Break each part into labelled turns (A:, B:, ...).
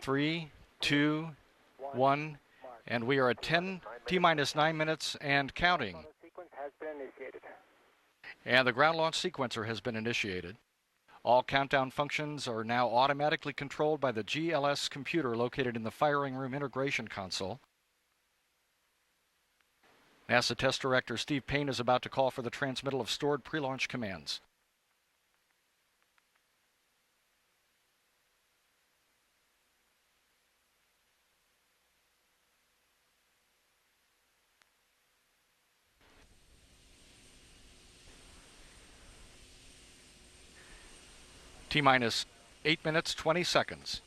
A: 3, 2, 1, and we are at 10 T-minus 9 minutes and counting. And the ground launch sequencer has been initiated. All countdown functions are now automatically controlled by the GLS computer located in the firing room integration console. NASA Test Director Steve Payne is about to call for the transmittal of stored pre-launch commands. T-minus 8 minutes, 20 seconds.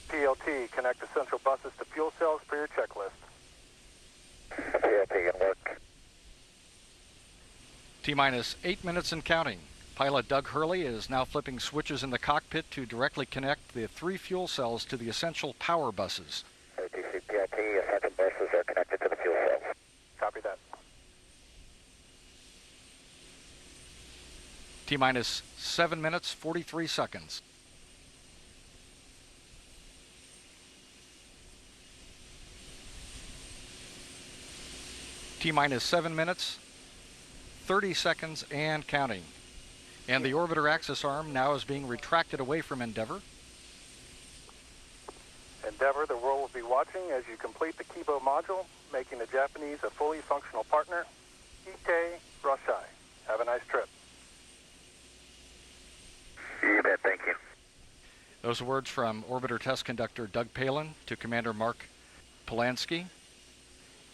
B: PLT, connect the central buses to fuel cells per your checklist.
C: PLT can work.
A: T-minus 8 minutes and counting. Pilot Doug Hurley is now flipping switches in the cockpit to directly connect the 3 fuel cells to the essential power buses.
C: OTC PLT, essential buses are connected to the fuel cells.
B: Copy that.
A: T-minus 7 minutes, 43 seconds. T-minus 7 minutes, 30 seconds and counting. And the orbiter axis arm now is being retracted away from Endeavour.
B: Endeavour, the world will be watching as you complete the Kibo module, making the Japanese a fully functional partner. Ite Rashai. Have a nice trip.
C: You bet, thank you.
A: Those are words from orbiter test conductor Doug Palin to Commander Mark Polanski.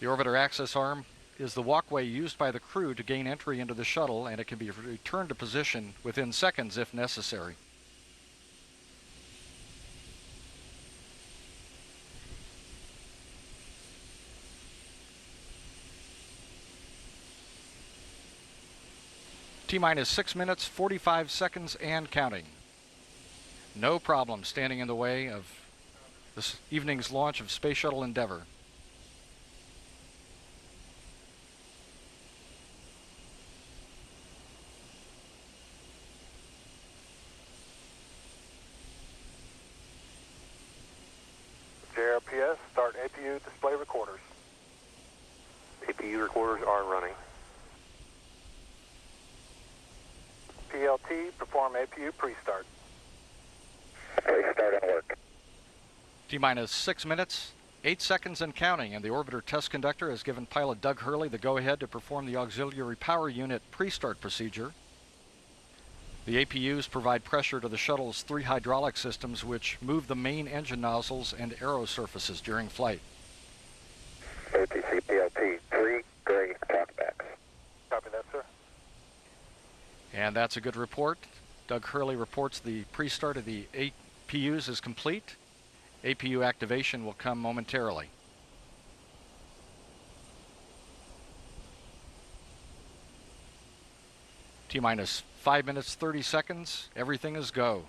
A: The orbiter access arm is the walkway used by the crew to gain entry into the shuttle, and it can be returned to position within seconds if necessary. T-minus 6 minutes, 45 seconds and counting. No problem standing in the way of this evening's launch of Space Shuttle Endeavour.
B: JRPS, start APU display recorders.
C: APU recorders are running.
B: PLT, perform APU pre-start.
C: Pre-start and work.
A: T-minus 6 minutes, 8 seconds and counting, and the orbiter test conductor has given pilot Doug Hurley the go-ahead to perform the auxiliary power unit pre-start procedure. The APUs provide pressure to the shuttle's 3 hydraulic systems, which move the main engine nozzles and aero surfaces during flight.
C: OTC PLT, 3 gray talkbacks.
B: Copy that, sir.
A: And that's a good report. Doug Hurley reports the pre-start of the APUs is complete. APU activation will come momentarily. T-minus 5 minutes, 30 seconds. Everything is go.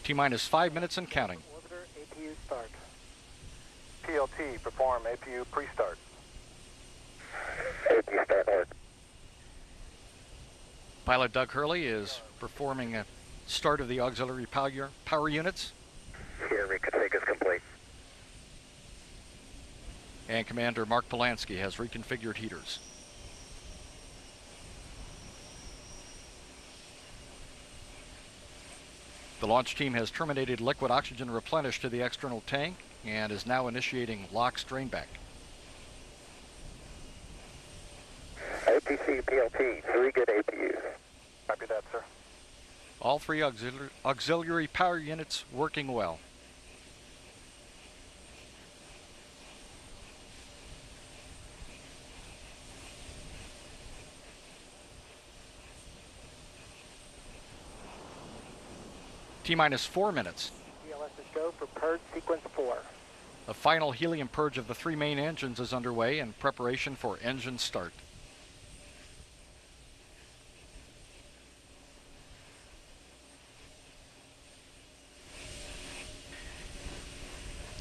A: T-minus 5 minutes and counting.
B: Orbiter APU start. PLT, perform APU pre-start.
C: APU start work.
A: Pilot Doug Hurley is performing a start of the auxiliary power units.
C: Here, reconfig is complete.
A: And Commander Mark Polanski has reconfigured heaters. The launch team has terminated liquid oxygen replenish to the external tank and is now initiating LOX drainback.
C: OTC PLT, 3 good APUs.
B: Copy that, sir.
A: All 3 auxiliary power units working well. T-minus 4 minutes.
D: TLS is go for purge sequence 4.
A: The final helium purge of the 3 main engines is underway in preparation for engine start.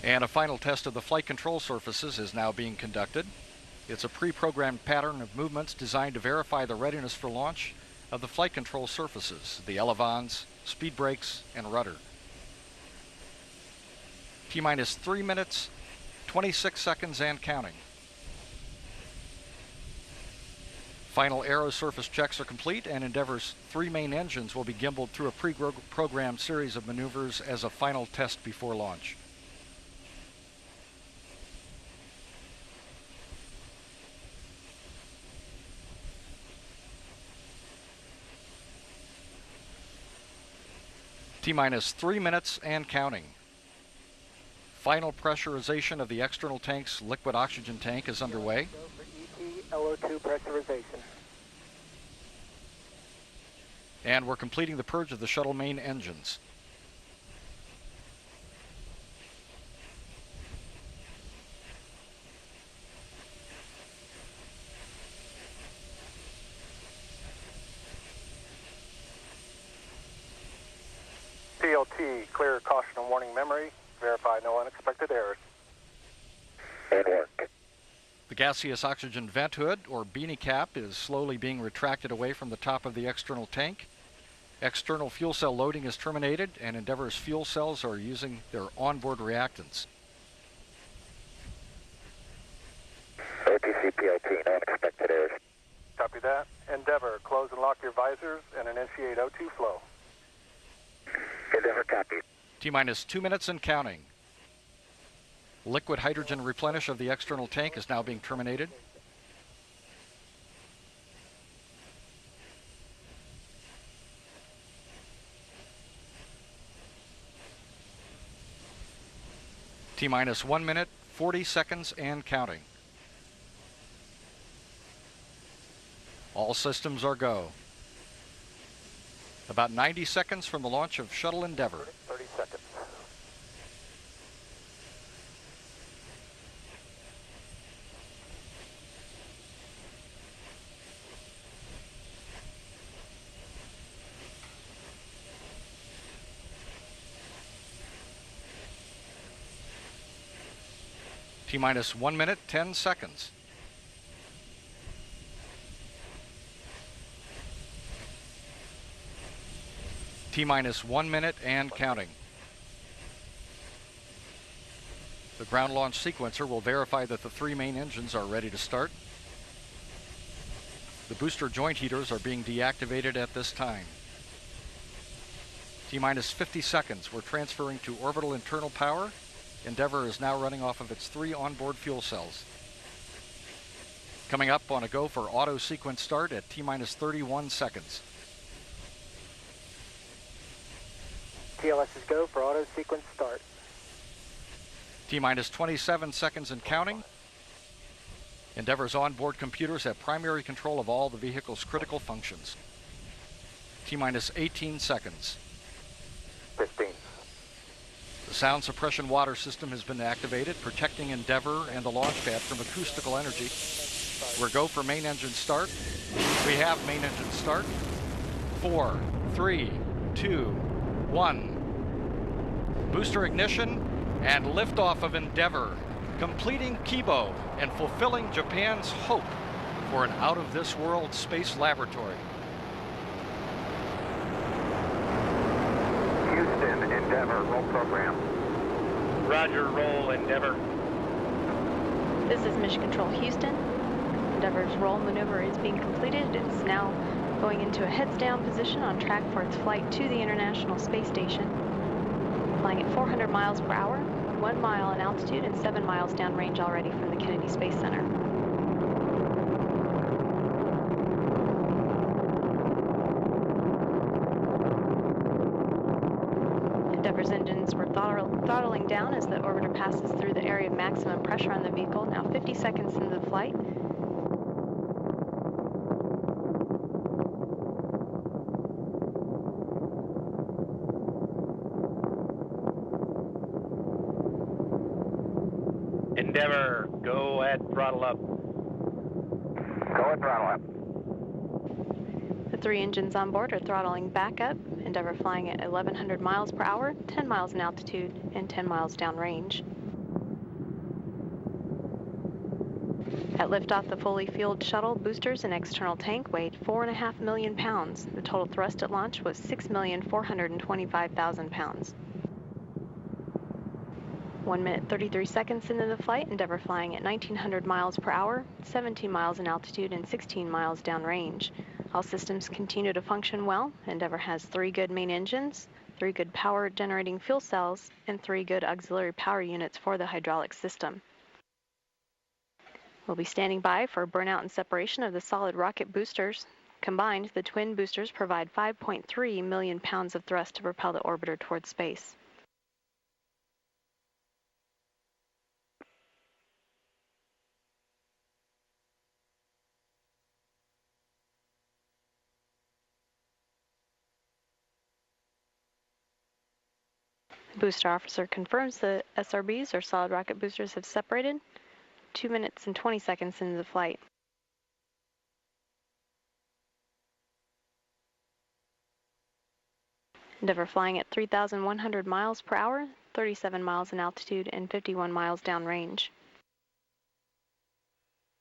A: And a final test of the flight control surfaces is now being conducted. It's a pre-programmed pattern of movements designed to verify the readiness for launch of the flight control surfaces, the elevons, speed brakes, and rudder. T-minus 3 minutes, 26 seconds and counting. Final aero surface checks are complete, and Endeavour's 3 main engines will be gimbaled through a pre-programmed series of maneuvers as a final test before launch. T-minus 3 minutes and counting. Final pressurization of the external tank's liquid oxygen tank is underway.
D: Go for ET LO2 pressurization.
A: And we're completing the purge of the shuttle main engines.
B: PLT, clear caution and warning memory. Verify no unexpected errors.
C: And work.
A: The gaseous oxygen vent hood, or beanie cap, is slowly being retracted away from the top of the external tank. External fuel cell loading is terminated, and Endeavour's fuel cells are using their onboard reactants.
C: OTC PLT, no unexpected errors.
B: Copy that. Endeavour, close and lock your visors and initiate O2 flow.
C: Endeavour copied.
A: T-minus 2 minutes and counting. Liquid hydrogen replenish of the external tank is now being terminated. T-minus 1 minute, 40 seconds and counting. All systems are go. About 90 seconds from the launch of Shuttle Endeavour.
B: 30 seconds.
A: T-minus 1 minute, 10 seconds. T-minus 1 minute and counting. The ground launch sequencer will verify that the 3 main engines are ready to start. The booster joint heaters are being deactivated at this time. T-minus 50 seconds. We're transferring to orbital internal power. Endeavour is now running off of its 3 onboard fuel cells. Coming up on a go for auto sequence start at T-minus 31 seconds.
D: TLS is go for auto sequence start.
A: T-minus 27 seconds and counting. Endeavour's onboard computers have primary control of all the vehicle's critical functions. T-minus 18 seconds.
B: 15.
A: The sound suppression water system has been activated, protecting Endeavour and the launch pad from acoustical energy. We're go for main engine start. We have main engine start. 4, 3, 2, 1. Booster ignition and liftoff of Endeavour, completing Kibo and fulfilling Japan's hope for an out-of-this-world space laboratory.
B: Houston, Endeavour, roll program.
E: Roger, roll, Endeavour.
F: This is Mission Control Houston. Endeavour's roll maneuver is being completed. It's now going into a heads down position on track for its flight to the International Space Station. Flying at 400 miles per hour, 1 mile in altitude and 7 miles downrange already from the Kennedy Space Center. Endeavour's engines were throttling down as the orbiter passes through the area of maximum pressure on the vehicle. Now 50 seconds into the flight.
E: Endeavour, go at throttle up.
C: Go at throttle up.
F: The 3 engines on board are throttling back up. Endeavour flying at 1,100 miles per hour, 10 miles in altitude, and 10 miles downrange. At liftoff, the fully fueled shuttle, boosters, and external tank weighed 4.5 million pounds. The total thrust at launch was 6,425,000 pounds. 1 minute 33 seconds into the flight, Endeavour flying at 1,900 miles per hour, 17 miles in altitude, and 16 miles downrange. All systems continue to function well. Endeavour has 3 good main engines, 3 good power generating fuel cells, and 3 good auxiliary power units for the hydraulic system. We'll be standing by for burnout and separation of the solid rocket boosters. Combined, the twin boosters provide 5.3 million pounds of thrust to propel the orbiter towards space. Booster officer confirms the SRBs, or solid rocket boosters, have separated. 2 minutes and 20 seconds into the flight. Endeavour flying at 3,100 miles per hour, 37 miles in altitude, and 51 miles downrange.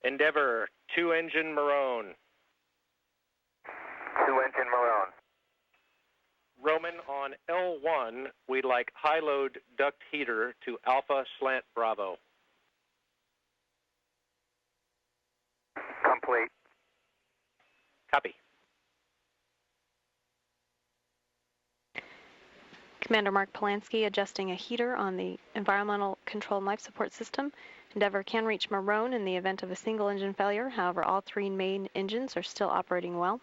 E: Endeavour, 2-engine Marone.
C: 2-engine Marone.
E: Roman, on L1, we'd like high-load duct heater to Alpha Slant Bravo.
C: Complete.
E: Copy.
F: Commander Mark Polanski adjusting a heater on the environmental control and life support system. Endeavour can reach Marone in the event of a single engine failure. However, all 3 main engines are still operating well.